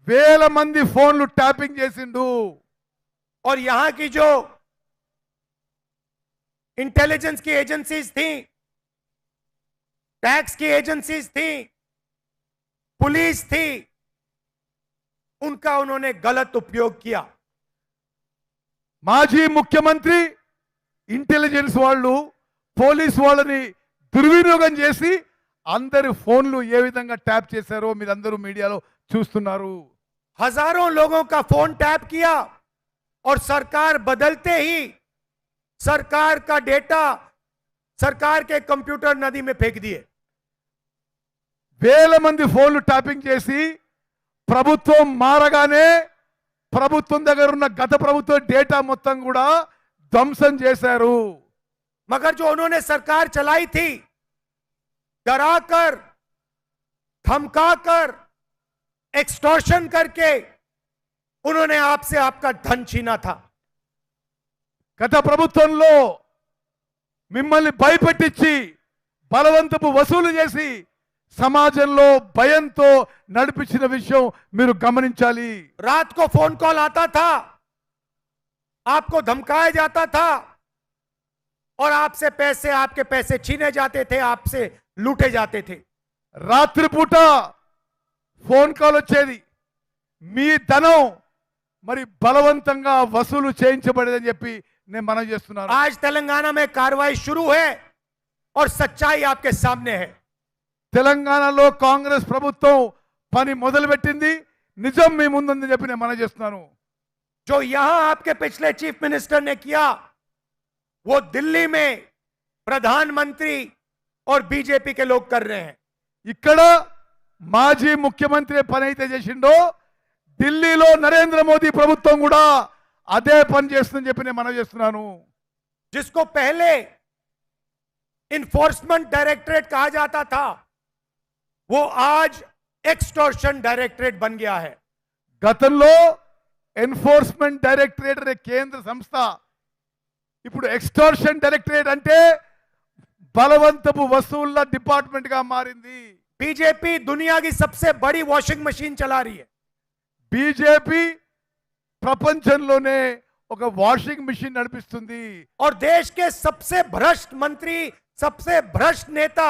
వేల మంది ఫోన్లు ట్యాపింగ్ చేసిండు. और यहां की जो इंटेलिजेंस की एजेंसीज थी, टैक्स की एजेंसीज थी, पुलिस थी, उनका उन्होंने गलत उपयोग किया। మాజీ ముఖ్యమంత్రి ఇంటెలిజెన్స్ వాళ్ళు పోలీస్ వాళ్ళని దుర్వినియోగం చేసి అందరి ఫోన్లు ఏ విధంగా ట్యాప్ చేశారో మీరందరూ మీడియాలో చూస్తున్నారు. हजारों लोगों का फोन टैप किया और सरकार बदलते ही सरकार का डेटा सरकार के कंप्यूटर नदी में फेंक दिए। వేల మంది ఫోన్లు ట్యాపింగ్ చేసి ప్రభుత్వం మారగానే ప్రభుత్వం దగ్గర ఉన్న గత ప్రభుత్వ డేటా మొత్తం కూడా ధ్వంసం చేశారు. मगर जो उन्होंने सरकार चलाई थी, डराकर, धमकाकर, एक्सटॉर्शन करके उन्होंने आपसे आपका धन छीना था। గత ప్రభుత్వంలో మిమ్మల్ని భయపెట్టించి బలవంతపు వసూలు చేసి సమాజంలో భయంతో నడిపించిన విషయం మీరు గమనించాలి. रात को फोन कॉल आता था, आपको धमकाया जाता था और आपके पैसे छीने जाते थे, आपसे लूटे जाते थे। రాత్రిపూట ఫోన్ కాల్ వచ్చేది, మీ ధనం మరి బలవంతంగా వసూలు చేయించబడేదని చెప్పి నేను మనం చేస్తున్నాను. आज तेलंगाना में कार्रवाई शुरू है और सच्चाई आपके सामने है। తెలంగాణలో కాంగ్రెస్ ప్రభుత్వం పని మొదలుపెట్టింది, నిజం మీ ముందుందని చెప్పి నేను మనం చేస్తున్నాను. जो यहां आपके पिछले चीफ मिनिस्टर ने किया, वो दिल्ली में प्रधानमंत्री और बीजेपी के लोग कर रहे हैं। ఇక్కడ మాజీ ముఖ్యమంత్రి పని అయితే చేసిండో ఢిల్లీలో నరేంద్ర మోదీ ప్రభుత్వం కూడా అదే పని చేస్తుందని చెప్పి నేను మనం చేస్తున్నాను. जिसको पहले इन्फोर्समेंट डायरेक्टरेट कहा जाता था, वो आज एक्सटॉर्शन डायरेक्टरेट बन गया है। గతంలో ఎన్ఫోర్స్మెంట్ డైరెక్టరేట్ అనే కేంద్ర సంస్థ ఇప్పుడు ఎక్స్టార్షన్ డైరెక్టరేట్ అంటే బలవంతపు వసూళ్ల డిపార్ట్మెంట్ గా మారింది. बीजेपी दुनिया की सबसे बड़ी वॉशिंग मशीन चला रही है। బీజేపీ ప్రపంచంలోనే ఒక వాషింగ్ మిషన్ నడిపిస్తుంది. और देश के सबसे भ्रष्ट मंत्री, सबसे भ्रष्ट नेता